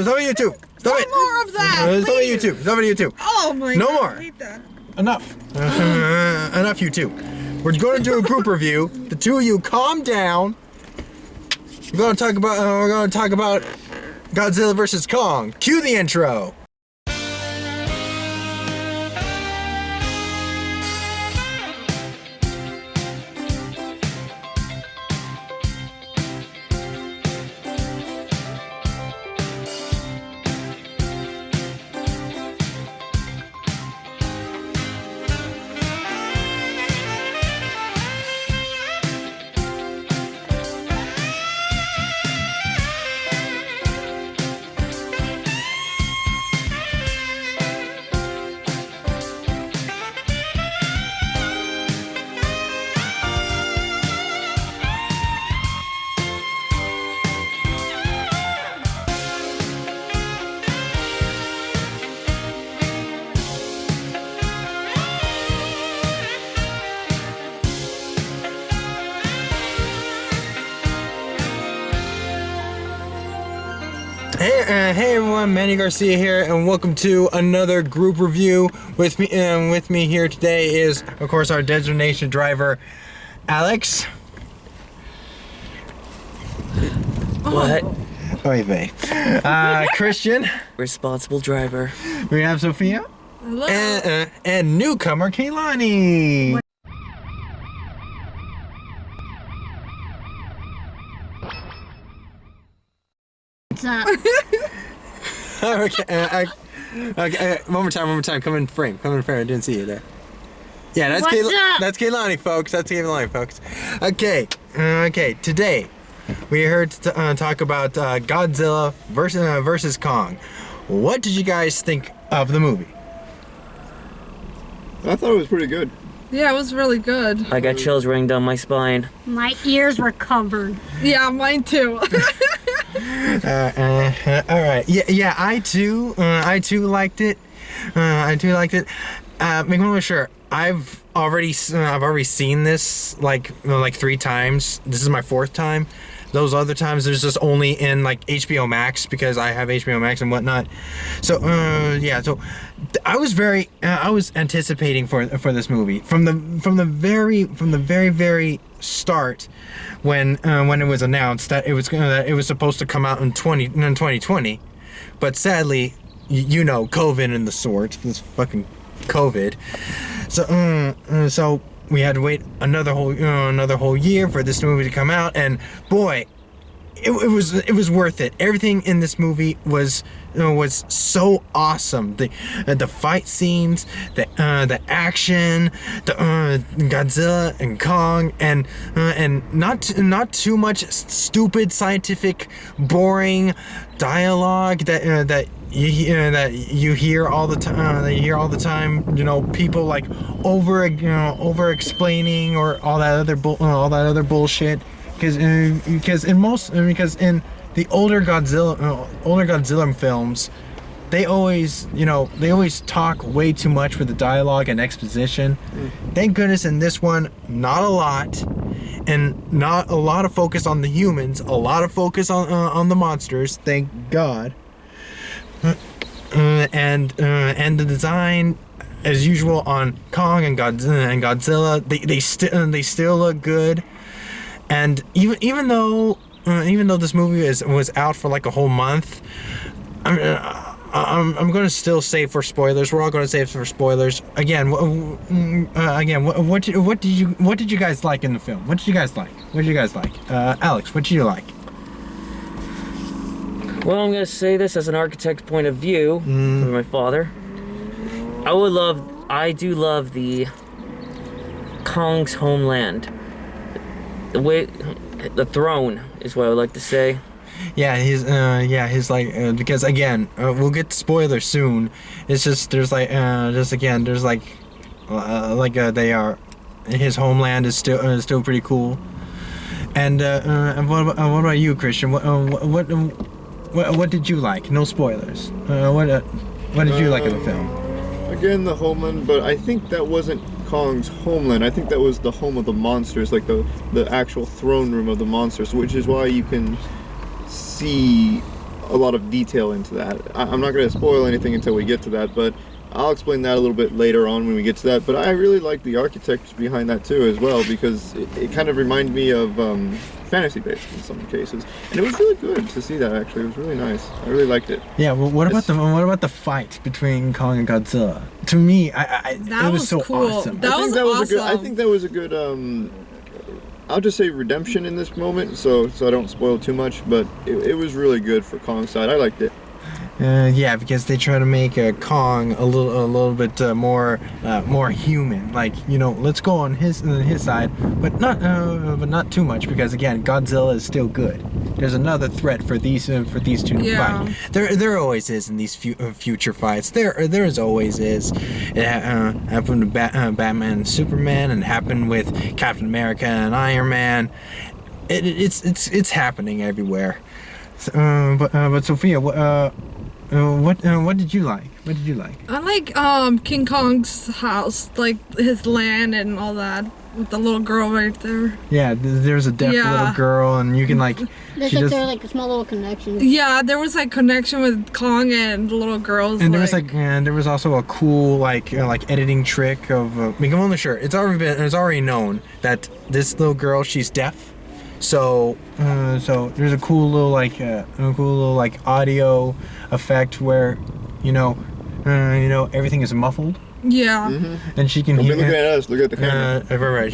Stop it, YouTube. Stop it. No more of that. Stop it, YouTube. Stop it, YouTube. Oh my No God, more. I hate that. Enough. Enough, YouTube. We're going to do a group review. The two of you, calm down. We're going to talk about Godzilla vs. Kong. Cue the intro. Hey everyone, Manny Garcia here, and welcome to another group review. With me here today is, of course, our designation driver, Alex. What? Oy vey. Christian. Responsible driver. We have Sophia. Hello. And newcomer, Kaylani. What's up? Okay, one more time. Come in frame. I didn't see you there. Yeah, that's What's up? That's Kaylani, folks. Okay. Today we are here to talk about Godzilla versus Kong. What did you guys think of the movie? I thought it was pretty good. Yeah, it was really good. I got chills running down my spine. My ears were covered. Yeah, mine too. All right. Yeah. I too liked it. Make one sure. I've already seen this like 3 times. This is my 4th time. Those other times there's just only in like HBO Max because I have HBO Max and whatnot. So yeah. So I was anticipating for this movie from the very start when it was announced that it was supposed to come out in 2020, but sadly, you know, COVID and the sort, this fucking COVID. So we had to wait another whole year for this movie to come out, and boy, it was worth it. Everything in this movie was so awesome. The fight scenes, the action, the Godzilla and Kong, and not too much stupid scientific boring dialogue that you hear all the time. You know, people like over explaining or all that other bullshit. Because in the older Godzilla films, they always talk way too much with the dialogue and exposition. Thank goodness in this one, not a lot, and not a lot of focus on the humans, a lot of focus on the monsters. Thank God. And the design, as usual, on Kong and Godzilla, they still look good. And even though this movie was out for like a whole month, I'm going to still save for spoilers. We're all going to save for spoilers. What did you guys like in the film? What did you guys like? Alex, what did you like? Well, I'm gonna say this as an architect's point of view from my father. I do love the Kong's homeland. The throne is what I would like to say. Yeah, he's like because again, we'll get to spoilers soon. It's just they are, his homeland is still pretty cool. And what about you, Christian? What did you like? No spoilers. What did you like of the film? Again, the homeland, but I think that wasn't Kong's homeland. I think that was the home of the monsters, like the actual throne room of the monsters, which is why you can see a lot of detail into that. I'm not going to spoil anything until we get to that, but I'll explain that a little bit later on when we get to that. But I really like the architecture behind that too as well, because it kind of reminded me of fantasy-based in some cases, and it was really good to see that. Actually, it was really nice. I really liked it. Yeah. Well, what about the fight between Kong and Godzilla? To me, it was so cool. awesome. That was awesome. I think that was a good. I'll just say redemption in this moment, so I don't spoil too much. But it was really good for Kong's side. I liked it. Yeah, because they try to make Kong a little bit more human. Like, you know, let's go on his side, but not too much, because again, Godzilla is still good. There's another threat for these two to fight. There always is in these future fights. There always is. It happened to Batman and Superman, and happened with Captain America and Iron Man. It's happening everywhere. But Sophia, what did you like? What did you like? I like King Kong's house, like his land and all that, with the little girl right there. Yeah, there's a deaf little girl, and you can like. There's she like just, there like a small little connection. Yeah, there was like connection with Kong and the little girls. and there was also a cool like editing trick of. I mean, I'm only sure it's already known that this little girl, she's deaf. So there's a cool little like audio effect where, you know, everything is muffled, Yeah. Mm-hmm. and she can Don't be hear. looking at us. Look at the camera. Right.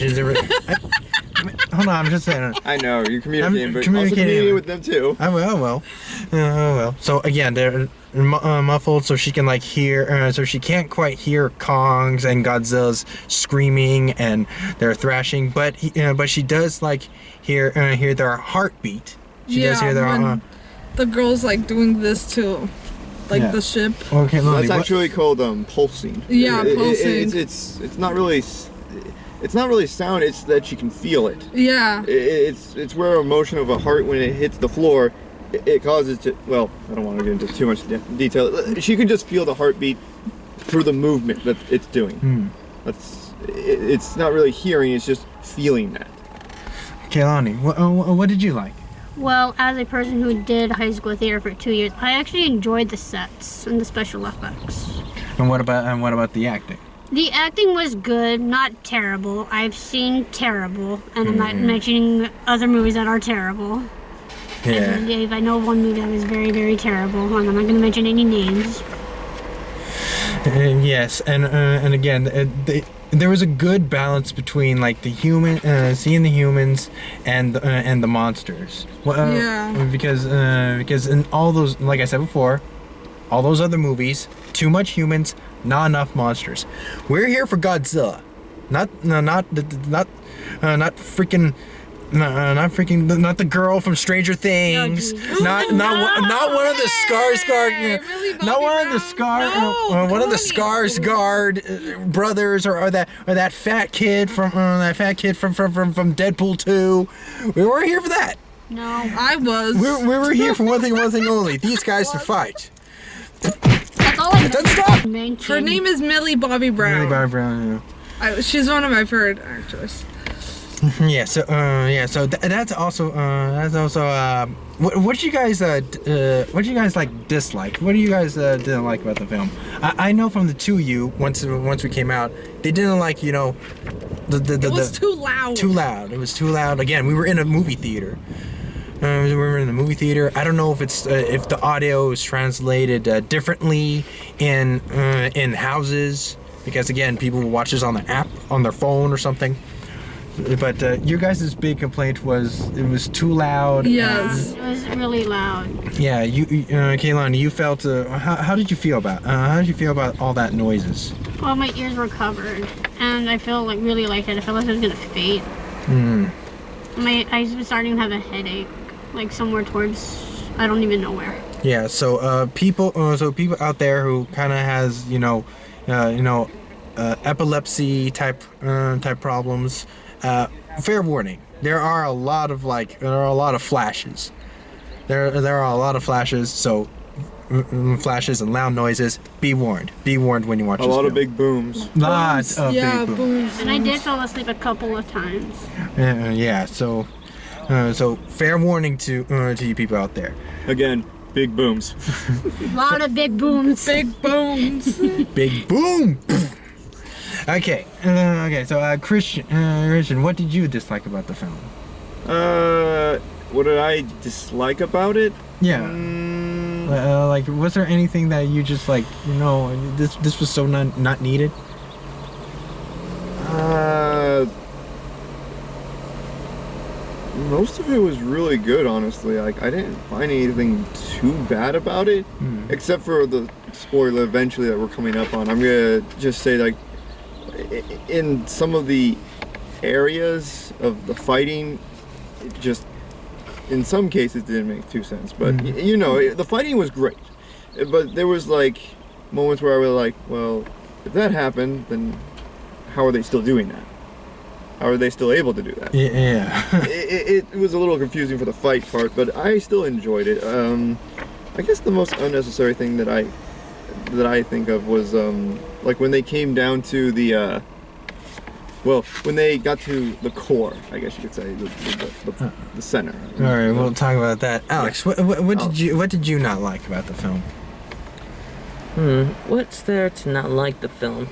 Hold on, I'm just saying. I know you're communicating, but also communicating. communicating with them too. Oh well. So again, they're muffled, so she can like hear. So she can't quite hear Kong's and Godzilla's screaming and their thrashing, but she does like hear their heartbeat. She does hear their. when the girl's like doing this too, like Yeah. the ship. Okay, Lonnie, That's actually called pulsing. Yeah, pulsing. It's not really. It's not really sound. It's that you can feel it. Yeah. It's where a motion of a heart, when it hits the floor, it causes to. Well, I don't want to get into too much detail. She can just feel the heartbeat through the movement that it's doing. It's not really hearing. It's just feeling that. Okay, Lonnie, what did you like? Well, as a person who did high school theater for 2 years, I actually enjoyed the sets and the special effects. And what about the acting? The acting was good, not terrible. I've seen terrible, and I'm not mentioning other movies that are terrible. Yeah. Dave, I know one movie that was very, very terrible, and I'm not going to mention any names. Yes, and again, there was a good balance between like the seeing the humans and the monsters. Well, Yeah. Because in all those, like I said before, all those other movies, too much humans, not enough monsters. We're here for Godzilla, not the girl from Stranger Things, not one of the Skarsgård, Really, not one of the one of the Cody. Skarsgård brothers, or that fat kid from from Deadpool 2. We weren't here for that. No. I was. We were here for one thing only: these guys to fight. That's all I Doesn't stop. mentioned. Her name is Millie Bobby Brown. Millie Bobby Brown. She's one of my favorite actors. Yeah. So that's also what did you guys like dislike? What do you guys didn't like about the film? I know from the two of you, once we came out, they didn't like, you know, It was too loud. Too loud. It was too loud. Again, we were in a movie theater. We were in the movie theater. I don't know if it's if the audio is translated differently in houses, because again, people will watch this on the app on their phone or something. But your guys' big complaint was it was too loud. Yes. It was really loud. Yeah. You Kaylani, you felt. How did you feel about? How did you feel about all that noises? Well, my ears were covered, and I felt like really like it. I felt like I was gonna faint. My eyes was starting to have a headache, like somewhere towards I don't even know where. Yeah. So people out there who kind of has epilepsy type problems. Fair warning. There are a lot of flashes. There are a lot of flashes. So flashes and loud noises. Be warned. Be warned when you watch A this lot film. of big booms. Lots of Yeah, big booms. booms. And I did fall asleep a couple of times. Yeah. So fair warning to you people out there. Again, Big booms. A lot of big booms. Big bones. Big boom. Okay. Okay. So, Christian, what did you dislike about the film? What did I dislike about it? Yeah. Like, was there anything that you just like? This was so not needed. Most of it was really good, honestly. Like, I didn't find anything too bad about it, except for the spoiler eventually that we're coming up on. I'm gonna just say, like, in some of the areas of the fighting, it just, in some cases, didn't make too sense. But the fighting was great. But there was like moments where I was like, well, if that happened, then how are they still doing that? How are they still able to do that? Yeah. it was a little confusing for the fight part, but I still enjoyed it. I guess the most unnecessary thing that I think of was like when they came down to the when they got to the core, I guess you could say, the center. All right, we'll talk about that. Alex, what did you not like about the film? What's there to not like the film?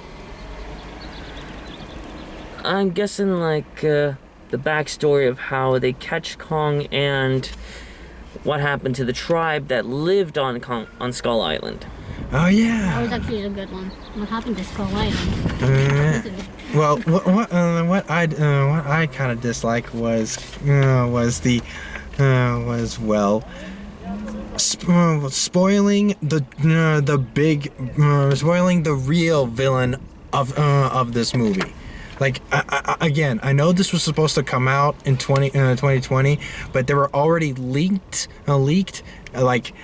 I'm guessing like the backstory of how they catch Kong and what happened to the tribe that lived on Skull Island. Oh yeah. That was actually a good one. What happened to Skull Island? Well, what I kind of disliked was spoiling spoiling the real villain of this movie. Like, again, I know this was supposed to come out in 2020, but there were already leaked like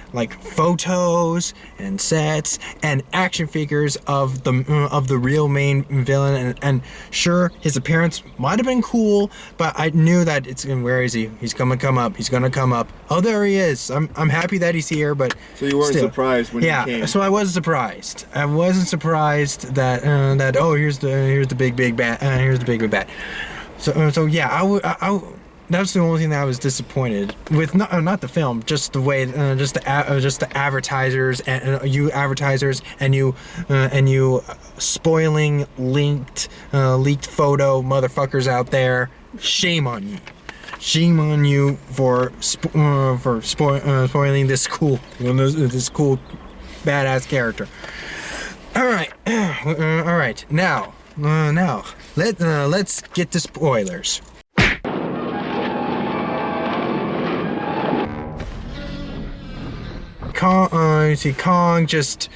photos and sets and action figures of the real main villain, and sure, his appearance might have been cool, but I knew that where is he? He's gonna come up. He's gonna come up. Oh, there he is. I'm happy that he's here, but so you weren't still surprised when he came. Yeah, so I wasn't surprised. I wasn't surprised that here's the big bad. Here's the big bad. So yeah, I that's the only thing that I was disappointed with. Not the film, just the way, just the advertisers and you advertisers and you spoiling leaked photo motherfuckers out there. Shame on you. Shame on you for spoiling this cool badass character. All right. Now let's get to spoilers. Kong just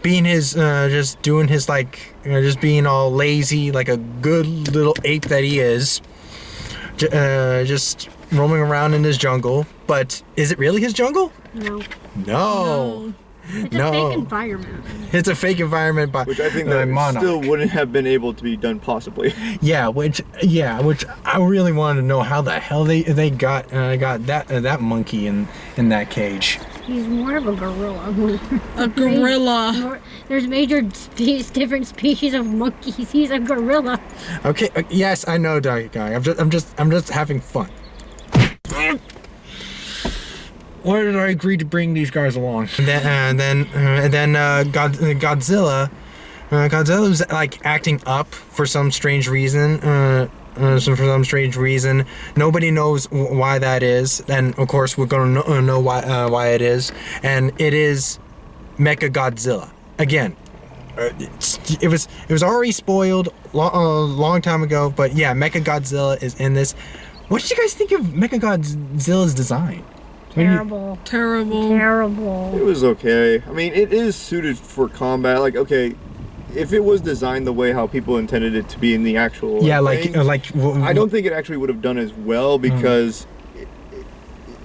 being just doing his just being all lazy like a good little ape that he is, just roaming around in his jungle. But is it really his jungle? No. It's a fake environment. It's a fake environment which I think that still wouldn't have been able to be done possibly. Which I really wanted to know how the hell they got that monkey in that cage. He's more of a gorilla. A gorilla. There's different species of monkeys. He's a gorilla. Okay. Yes, I know, Doggy Guy. I'm just having fun. Why did I agree to bring these guys along? And then Godzilla. Godzilla was like acting up for some strange reason. Nobody knows why that is, and of course we're gonna know why it is, and it is Mecha Godzilla again. It was already spoiled long time ago, but yeah, Mecha Godzilla is in this. What did you guys think of Mecha Godzilla's design? Terrible. It was okay. I mean, it is suited for combat. Like, okay, if it was designed the way how people intended it to be in the actual thing, I don't think it actually would have done as well, because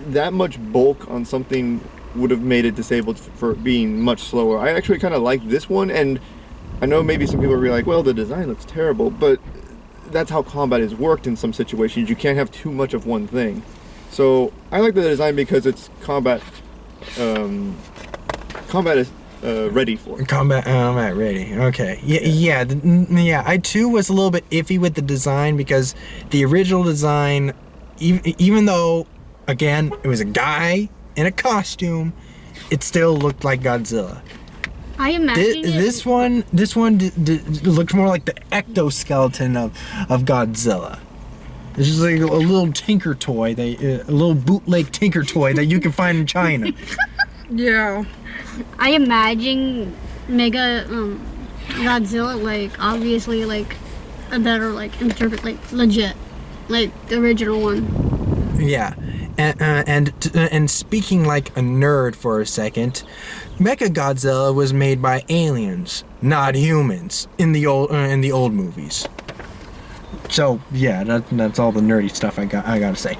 that much bulk on something would have made it disabled for being much slower. I actually kind of like this one, and I know maybe some people will be like, well, the design looks terrible, but that's how combat is worked in some situations. You can't have too much of one thing. So I like the design because it's combat is ready for it. Combat ready. Okay. Yeah. I too was a little bit iffy with the design, because the original design, even though, again, it was a guy in a costume, it still looked like Godzilla. I imagine This one looked more like the ectoskeleton of Godzilla. It's just like a little tinker toy, a little bootleg tinker toy that you can find in China. Yeah. I imagine Mega Godzilla, like, obviously, like, a better, like, interpret, like, legit. Like, the original one. Yeah. And speaking like a nerd for a second, Mechagodzilla was made by aliens, not humans, in the old movies. So yeah, that's all the nerdy stuff I gotta say.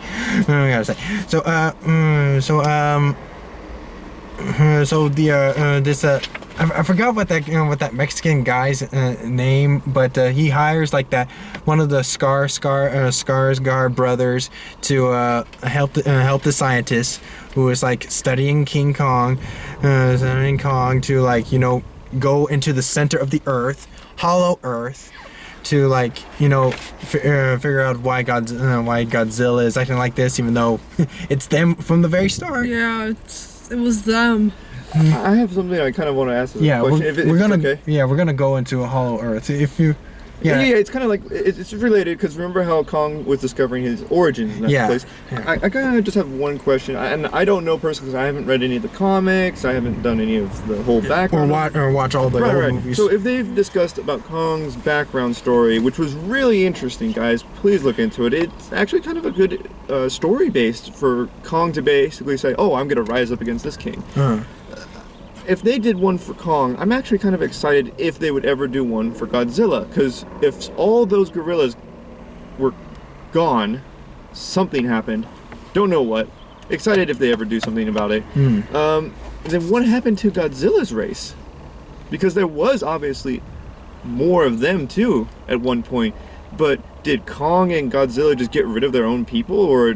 I forgot what that Mexican guy's name, but he hires like that one of the Skarsgård brothers to help the scientists who is like studying Kong to, like, you know, go into the center of the Earth, Hollow Earth, to, like, you know, figure out why Godzilla is acting like this, even though it's them from the very start. Yeah, it was them. I have something I kind of want to ask as a question. If we're gonna okay. we're gonna go into a Hollow Earth. If you, yeah, it's kind of like it's related, because remember how Kong was discovering his origins in that place. Yeah. I kind of just have one question, and I don't know personally because I haven't read any of the comics, I haven't done any of the whole background, or watch all the old movies. So if they've discussed about Kong's background story, which was really interesting, guys, please look into it. It's actually kind of a good story based for Kong to basically say, "Oh, I'm gonna rise up against this king." If they did one for Kong, I'm actually kind of excited if they would ever do one for Godzilla, because if all those gorillas were gone, something happened, don't know what, excited if they ever do something about it. Then what happened to Godzilla's race? Because there was obviously more of them too at one point, but did Kong and Godzilla just get rid of their own people, or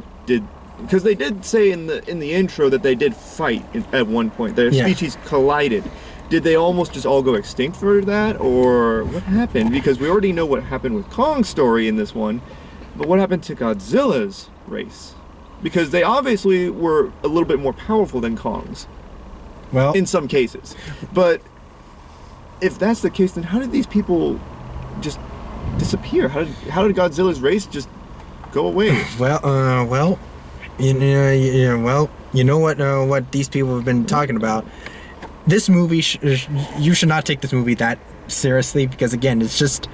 because they did say in the intro that they did fight at one point. Their species collided. Did they almost just all go extinct for that, or what happened? Because we already know what happened with Kong's story in this one, but what happened to Godzilla's race? Because they obviously were a little bit more powerful than Kong's. Well, in some cases. But if that's the case, then how did these people just disappear? How did Godzilla's race just go away? Well, you know what these people have been talking about. This movie, you should not take this movie that seriously, because again, it's just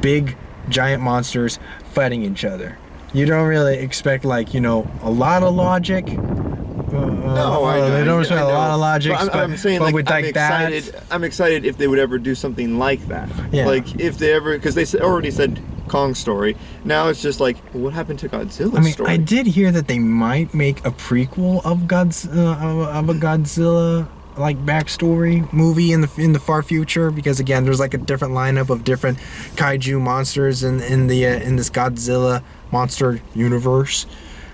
big, giant monsters fighting each other. You don't really expect, like, you know, a lot of logic. No, I know. They don't expect a lot of logic. But I'm saying, but like, with, like, I'm excited if they would ever do something like that. Yeah. Like, if they ever, because they already said Kong's story. Now it's just like, what happened to Godzilla's story? I did hear that they might make a prequel of a Godzilla like backstory movie in the far future, because again, there's like a different lineup of different kaiju monsters in this Godzilla monster universe.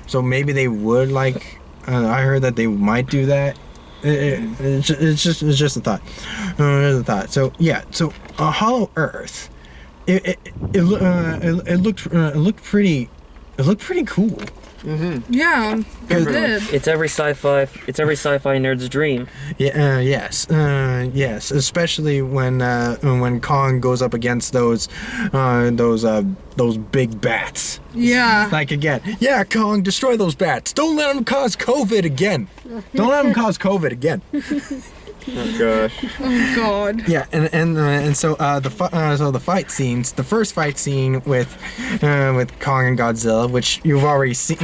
So maybe they would, like, I heard that they might do that. It's just a thought. It's a thought. So yeah. So Hollow Earth. It looked pretty cool. Mm-hmm. Yeah, it did. It's every sci-fi nerd's dream. Yeah. Yes. Especially when Kong goes up against those big bats. Yeah. Like, again, yeah, Kong, destroy those bats. Don't let them cause COVID again. Oh gosh. Oh god. Yeah, and so the fight scenes. The first fight scene with Kong and Godzilla, which you've already seen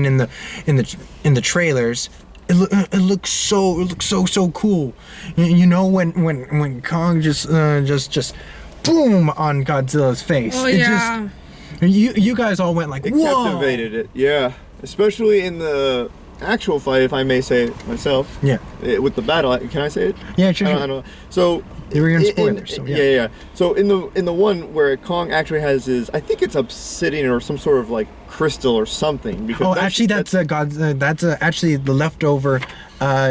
in the trailers. It looks so cool. You know, when Kong just boom on Godzilla's face. Oh yeah. You guys all went like, It whoa. captivated it. Yeah, especially in the actual fight, if I may say it myself. Yeah. With the battle, can I say it? Yeah, sure. I don't know. So They were in spoilers. So, yeah. So in the one where Kong actually has his, I think it's obsidian or some sort of like crystal or something. Because actually, that's actually the leftover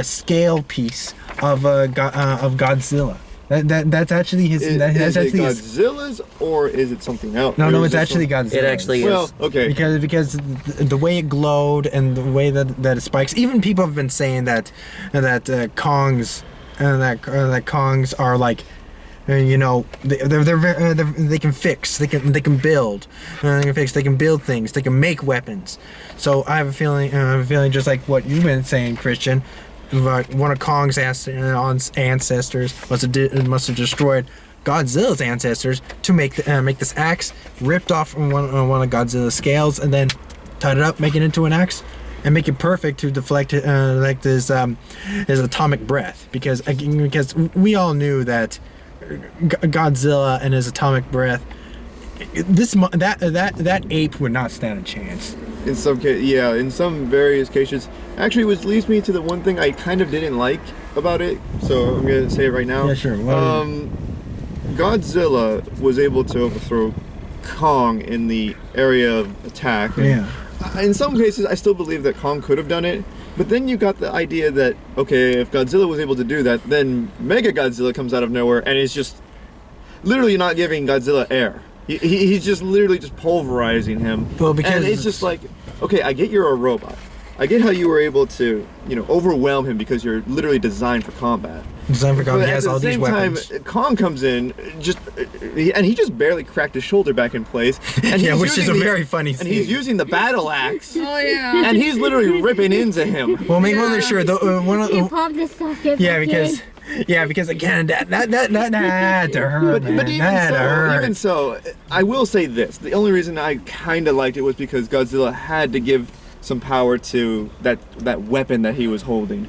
scale piece of Godzilla. That's actually his. That's Is it actually his. Godzilla's or is it something else? No, Or no, is it's this actually one- Godzilla. It actually Well, is. okay. Because the way it glowed and the way that it spikes. Even people have been saying that Kongs that Kongs are like. You know, they can fix, they can build, they can build things, they can make weapons. So I have a feeling, just like what you've been saying, Christian, one of Kong's ancestors must have destroyed Godzilla's ancestors to make this axe, ripped off one of Godzilla's scales, and then tied it up, make it into an axe, and make it perfect to deflect like his atomic breath. Because we all knew that. Godzilla and his atomic breath. That ape would not stand a chance. In some case, yeah, in some various cases. Actually, which leads me to the one thing I kind of didn't like about it. So I'm gonna say it right now. Yeah, sure. Godzilla was able to overthrow Kong in the area of attack. Yeah. In some cases, I still believe that Kong could have done it. But then you got the idea that, okay, if Godzilla was able to do that, then Mega Godzilla comes out of nowhere and is just literally not giving Godzilla air. He's just literally just pulverizing him. Well, because and it's just like, okay, I get you're a robot. I get how you were able to, overwhelm him because you're literally designed for combat. Designed for combat, But he at has the all these same weapons. time, Kong comes in, and he just barely cracked his shoulder back in place. And Yeah, he's which is using a very funny And scene. he's using the battle axe. Oh yeah. And he's literally ripping into him. Well, make one sure. One of You pop the socket. yeah, because again, that had to hurt, man. But That had to hurt. even so, I will say this: the only reason I kind of liked it was because Godzilla had to give some power to that weapon that he was holding,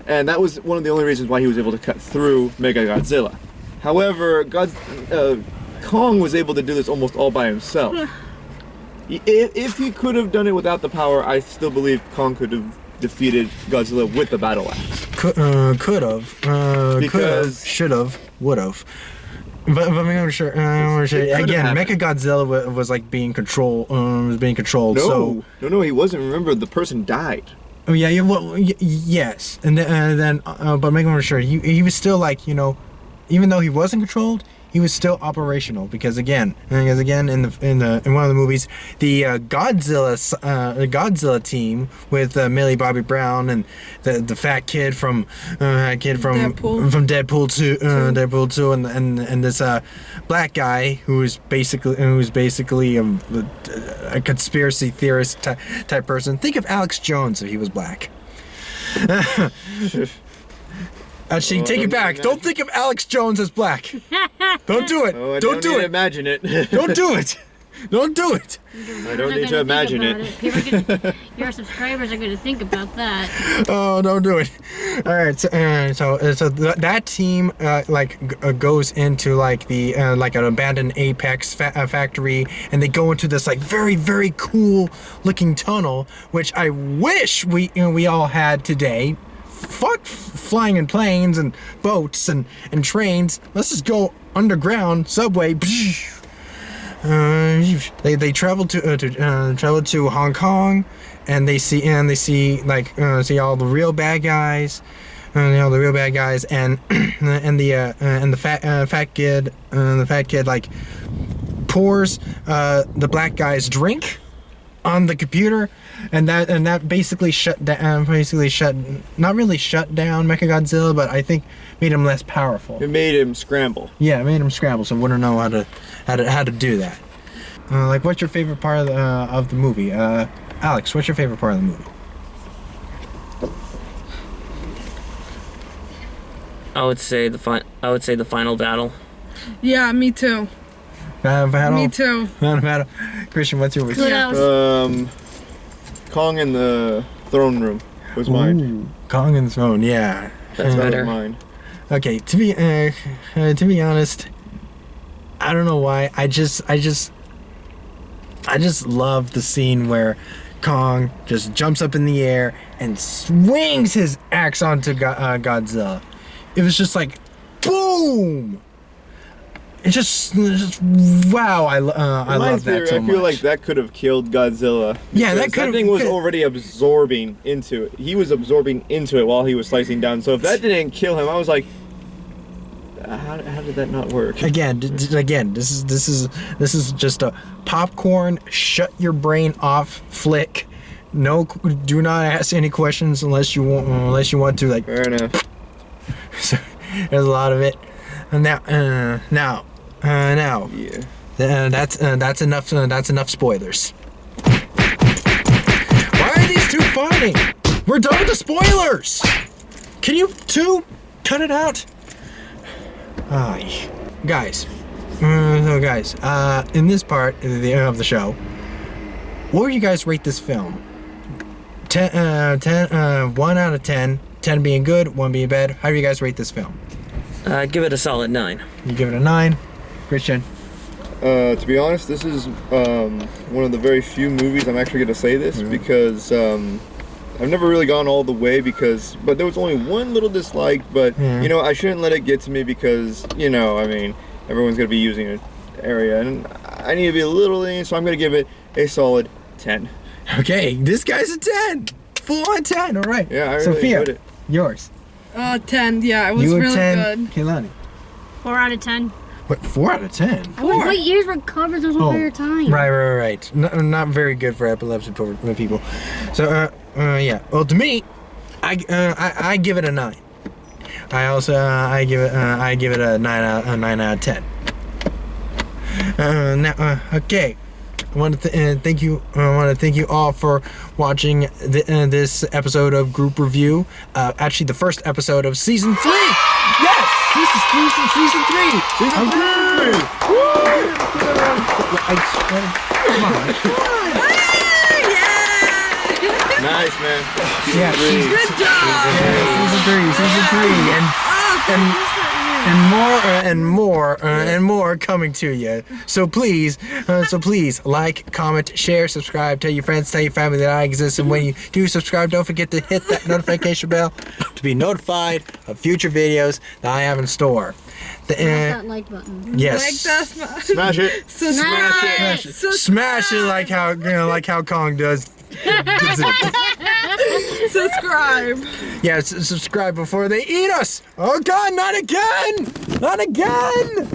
and that was one of the only reasons why he was able to cut through Mega Godzilla. However, Kong was able to do this almost all by himself. If he could have done it without the power, I still believe Kong could have defeated Godzilla with the battle axe. Could have, Because- should have, would have. But I'm sure. It could have Again, happened. Mechagodzilla was like being controlled. Was being controlled. No, he wasn't. Remember, the person died. Oh yeah, yes, and then but making sure he was still like even though he wasn't controlled, he was still operational because again in one of the movies, the Godzilla team with Millie Bobby Brown and the fat kid from Deadpool 2 and this black guy who's basically a conspiracy theorist type person. Think of Alex Jones if he was black. Actually, take it back. Don't think of Alex Jones as black. Don't do it. Oh, I don't do need to it. imagine it. Don't do it. Don't do it. I don't need to imagine it. Your subscribers are going to think about that. Oh, don't do it. All right. So that team goes into like the like an abandoned Apex factory, and they go into this like very very cool looking tunnel, which I wish we all had today. Fuck flying in planes and boats and trains. Let's just go underground subway. They travel to Hong Kong, and they see see all the real bad guys, and the fat kid like pours the black guy's drink on the computer, and that basically not really shut down Mechagodzilla, but I think made him less powerful. It made him scramble. Yeah, it made him scramble, so wouldn't know how to do that. Like, what's your favorite part of the movie? Alex, what's your favorite part of the movie? I would say the final battle. Yeah, me too. Battle. Me too. Battle. Christian, what's your? Kudos. Kong in the throne room was mine. Ooh, Kong and Throne. Yeah. That's That better. was mine. Okay, to be honest, I don't know why. I just love the scene where Kong just jumps up in the air and swings his axe onto Godzilla. It was just like, boom! It's just wow! I love that so I feel much. like that could have killed Godzilla. Yeah, because that thing was could've- already absorbing into it. He was absorbing into it while he was slicing down. So if that didn't kill him, I was like, How did that not work? Again, this is just a popcorn, shut your brain off flick. No, do not ask any questions unless you want to. Like, Fair enough. so, there's a lot of it. Now, Yeah. that's enough. That's enough spoilers. Why are these two fighting? We're done with the spoilers. Can you two cut it out? Guys. In this part of the show, what would you guys rate this film? 1 out of 10. 10 being good, 1 being bad. How do you guys rate this film? Give it a solid 9. You give it a 9. Christian? To be honest, this is one of the very few movies I'm actually going to say this because I've never really gone all the way but there was only one little dislike, but you know, I shouldn't let it get to me because, you know, I mean, everyone's going to be using an area and I need to be a little lenient, so I'm going to give it a solid 10. Okay, this guy's a 10. Full on 10, all right. Yeah, I really Sophia, enjoyed it. yours. 10. Yeah, it was You were really 10. good. Kehlani. 4 out of 10. What, 4 out of 10? What years were covers this whole entire time? Right. Not very good for epilepsy people. So, yeah. Well, to me, I give it a 9. I also I give it a 9 out of 10. Now, okay. I want to thank you. I want to thank you all for watching this episode of Group Review. Actually, the first episode of season 3. Yes, this is season 3. Season 3. Come on. Nice, man. Yeah, Good job. season 3, and more coming to you. So please, like, comment, share, subscribe, tell your friends, tell your family that I exist, and when you do subscribe, don't forget to hit that notification bell to be notified of future videos that I have in store. Smash that like button. Yes. Like that. Smash it. Smash it. Smash it like how Kong does. Subscribe. Yeah, subscribe before they eat us. Oh God, not again! Not again!